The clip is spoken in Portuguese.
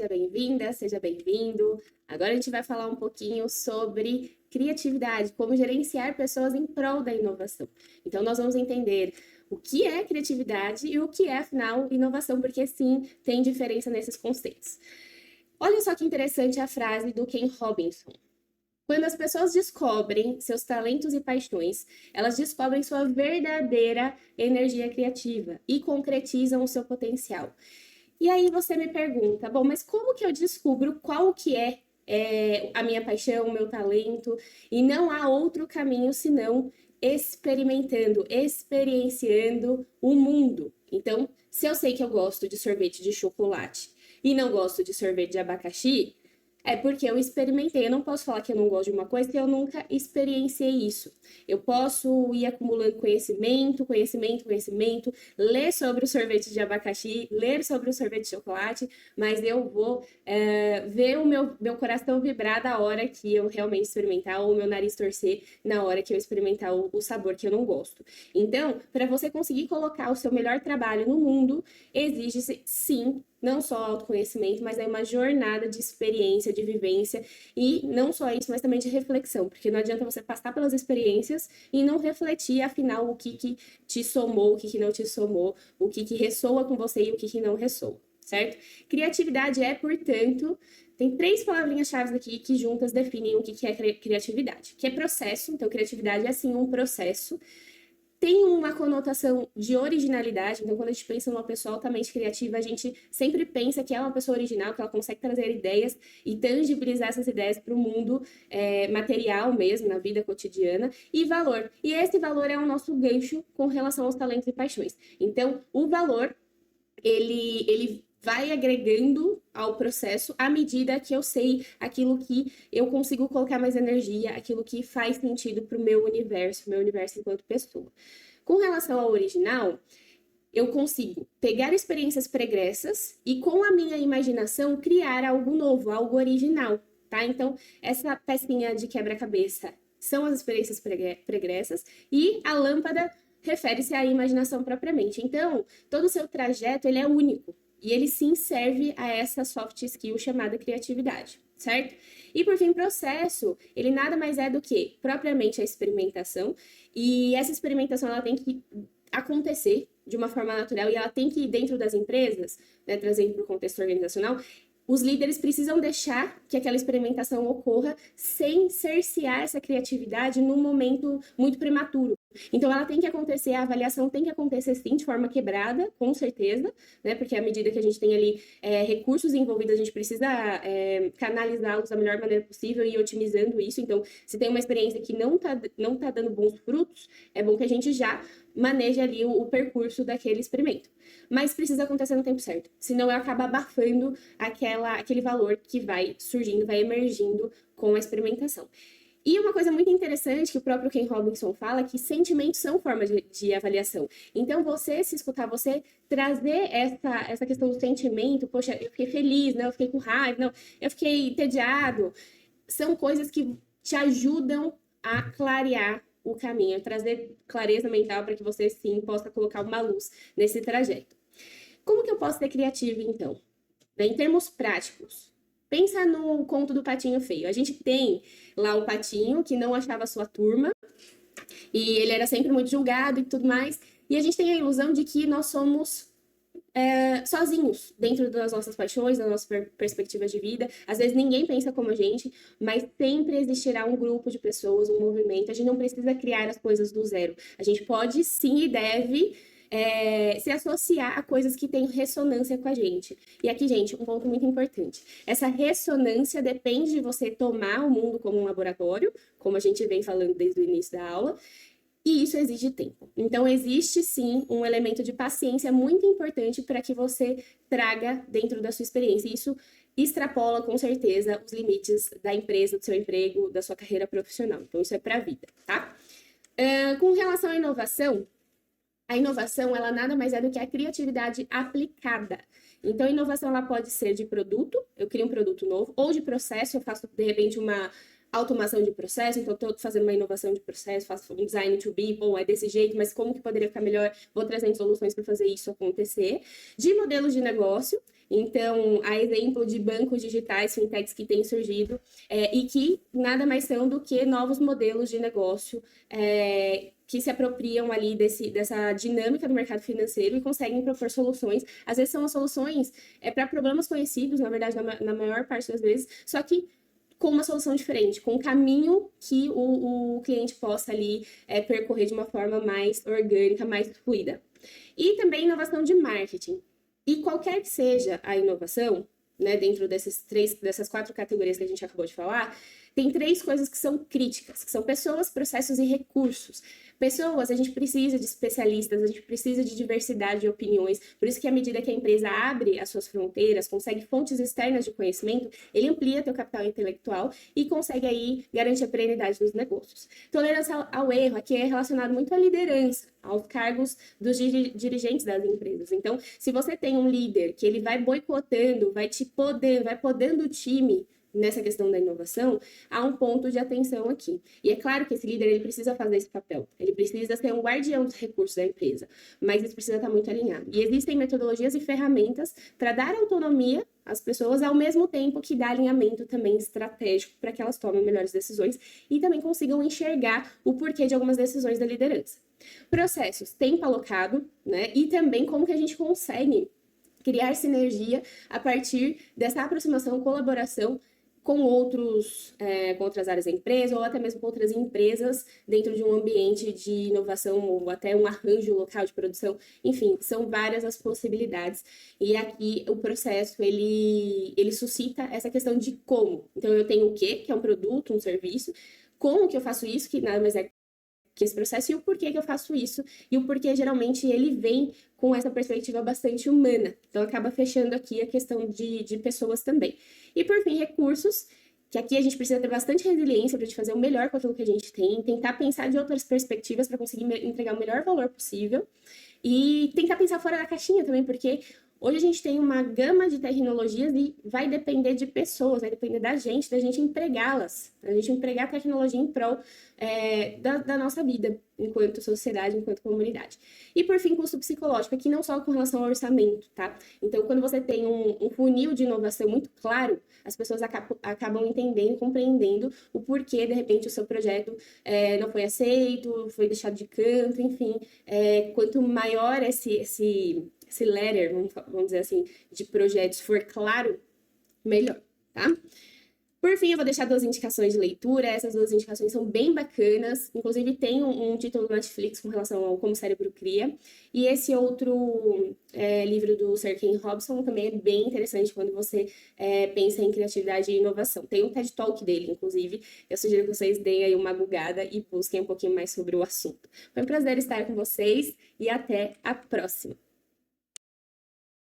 seja bem-vinda, seja bem-vindo. Agora a gente vai falar um pouquinho sobre criatividade, como gerenciar pessoas em prol da inovação. Então, nós vamos entender o que é criatividade e o que é, afinal, inovação, porque sim, tem diferença nesses conceitos. Olha só que interessante a frase do Ken Robinson. Quando as pessoas descobrem seus talentos e paixões, elas descobrem sua verdadeira energia criativa e concretizam o seu potencial. E aí você me pergunta, bom, mas como que eu descubro qual que é a minha paixão, o meu talento? E não há outro caminho senão experimentando, experienciando o mundo. Então, se eu sei que eu gosto de sorvete de chocolate e não gosto de sorvete de abacaxi, é porque eu experimentei. Eu não posso falar que eu não gosto de uma coisa se eu nunca experienciei isso. Eu posso ir acumulando conhecimento, ler sobre o sorvete de abacaxi, ler sobre o sorvete de chocolate, mas eu vou ver o meu coração vibrar da hora que eu realmente experimentar, ou o meu nariz torcer na hora que eu experimentar o sabor que eu não gosto. Então, para você conseguir colocar o seu melhor trabalho no mundo, exige-se, sim, não só autoconhecimento, mas é uma jornada de experiência, de vivência, e não só isso, mas também de reflexão, porque não adianta você passar pelas experiências e não refletir, afinal, o que te somou, o que não te somou, o que ressoa com você e o que não ressoa, certo? Criatividade é, portanto, tem 3 palavrinhas-chave aqui que juntas definem o que é criatividade, que é processo. Então, criatividade é, sim, um processo. Tem uma conotação de originalidade, então quando a gente pensa numa pessoa altamente criativa, a gente sempre pensa que é uma pessoa original, que ela consegue trazer ideias e tangibilizar essas ideias para o mundo material mesmo, na vida cotidiana, e valor. E esse valor é o nosso gancho com relação aos talentos e paixões. Então, o valor, ele vai agregando ao processo à medida que eu sei aquilo que eu consigo colocar mais energia, aquilo que faz sentido para o meu universo enquanto pessoa. Com relação ao original, eu consigo pegar experiências pregressas e, com a minha imaginação, criar algo novo, algo original, tá? Então, essa pecinha de quebra-cabeça são as experiências pregressas e a lâmpada refere-se à imaginação propriamente. Então, todo o seu trajeto, ele é único. E ele sim serve a essa soft skill chamada criatividade, certo? E por fim, processo, ele nada mais é do que propriamente a experimentação. E essa experimentação, ela tem que acontecer de uma forma natural e ela tem que ir dentro das empresas, né, trazendo para o contexto organizacional. Os líderes precisam deixar que aquela experimentação ocorra sem cercear essa criatividade num momento muito prematuro. Então, ela tem que acontecer, a avaliação tem que acontecer, sim, de forma quebrada, com certeza, né? Porque à medida que a gente tem ali recursos envolvidos, a gente precisa canalizá-los da melhor maneira possível e ir otimizando isso. Então, se tem uma experiência que não tá dando bons frutos, é bom que a gente já maneje ali o percurso daquele experimento. Mas precisa acontecer no tempo certo, senão eu acabo abafando aquele valor que vai surgindo, vai emergindo com a experimentação. E uma coisa muito interessante que o próprio Ken Robinson fala é que sentimentos são formas de avaliação. Então, você se escutar, você trazer essa questão do sentimento, poxa, eu fiquei feliz, não, eu fiquei com raiva, não, eu fiquei entediado, são coisas que te ajudam a clarear o caminho, a trazer clareza mental para que você, sim, possa colocar uma luz nesse trajeto. Como que eu posso ser criativa, então? Em termos práticos, pensa no conto do Patinho Feio. A gente tem lá o Patinho, que não achava a sua turma, e ele era sempre muito julgado e tudo mais, e a gente tem a ilusão de que nós somos sozinhos dentro das nossas paixões, das nossas perspectivas de vida. Às vezes ninguém pensa como a gente, mas sempre existirá um grupo de pessoas, um movimento. A gente não precisa criar as coisas do zero. A gente pode, sim, e deve se associar a coisas que têm ressonância com a gente. E aqui, gente, um ponto muito importante. Essa ressonância depende de você tomar o mundo como um laboratório, como a gente vem falando desde o início da aula, e isso exige tempo. Então, existe sim um elemento de paciência muito importante para que você traga dentro da sua experiência. E isso extrapola, com certeza, os limites da empresa, do seu emprego, da sua carreira profissional. Então, isso é para a vida, tá? Com relação à inovação, a inovação, ela nada mais é do que a criatividade aplicada. Então, a inovação, ela pode ser de produto, eu crio um produto novo, ou de processo, eu faço, de repente, uma automação de processo, então estou fazendo uma inovação de processo, faço um design to be, bom, é desse jeito, mas como que poderia ficar melhor? Vou trazendo soluções para fazer isso acontecer. De modelos de negócio, Então, a exemplo de bancos digitais, fintechs que têm surgido e que nada mais são do que novos modelos de negócio que se apropriam ali dessa dinâmica do mercado financeiro e conseguem propor soluções. Às vezes são as soluções para problemas conhecidos, na verdade, na maior parte das vezes, só que com uma solução diferente, com um caminho que o cliente possa ali percorrer de uma forma mais orgânica, mais fluida. E também inovação de marketing. E qualquer que seja a inovação, né, dentro dessas 4 categorias que a gente acabou de falar, tem 3 coisas que são críticas, que são pessoas, processos e recursos. Pessoas, a gente precisa de especialistas, a gente precisa de diversidade de opiniões, por isso que à medida que a empresa abre as suas fronteiras, consegue fontes externas de conhecimento, ele amplia seu capital intelectual e consegue aí garantir a perenidade dos negócios. Tolerância ao erro, aqui é relacionado muito à liderança, aos cargos dos dirigentes das empresas. Então, se você tem um líder que ele vai boicotando, vai podando o time nessa questão da inovação, há um ponto de atenção aqui. E é claro que esse líder ele precisa fazer esse papel, ele precisa ser um guardião dos recursos da empresa, mas isso precisa estar muito alinhado. E existem metodologias e ferramentas para dar autonomia às pessoas, ao mesmo tempo que dá alinhamento também estratégico para que elas tomem melhores decisões e também consigam enxergar o porquê de algumas decisões da liderança. Processos, tempo alocado, né? E também como que a gente consegue criar sinergia a partir dessa aproximação, colaboração com outras áreas da empresa ou até mesmo com outras empresas dentro de um ambiente de inovação ou até um arranjo local de produção. Enfim, são várias as possibilidades. E aqui o processo, ele suscita essa questão de como. Então, eu tenho o quê, que é um produto, um serviço, como que eu faço isso, que nada mais é que esse processo, e o porquê que eu faço isso, e o porquê geralmente ele vem com essa perspectiva bastante humana. Então, acaba fechando aqui a questão de pessoas também. E, por fim, recursos, que aqui a gente precisa ter bastante resiliência para a gente fazer o melhor com aquilo que a gente tem, tentar pensar de outras perspectivas para conseguir entregar o melhor valor possível, e tentar pensar fora da caixinha também, porque hoje a gente tem uma gama de tecnologias e vai depender de pessoas, vai depender da gente empregá-las, a gente empregar a tecnologia em prol da nossa vida, enquanto sociedade, enquanto comunidade. E, por fim, custo psicológico, aqui não só com relação ao orçamento, tá? Então, quando você tem um funil de inovação muito claro, as pessoas acabam entendendo, compreendendo o porquê, de repente, o seu projeto não foi aceito, foi deixado de canto, enfim. Quanto maior esse ladder, vamos dizer assim, de projetos for claro, melhor, tá? Por fim, eu vou deixar 2 indicações de leitura. Essas 2 indicações são bem bacanas. Inclusive, tem um título do Netflix com relação ao como o cérebro cria. E esse outro livro do Sir Ken Robson também é bem interessante quando você pensa em criatividade e inovação. Tem um TED Talk dele, inclusive. Eu sugiro que vocês deem aí uma bugada e busquem um pouquinho mais sobre o assunto. Foi um prazer estar com vocês e até a próxima.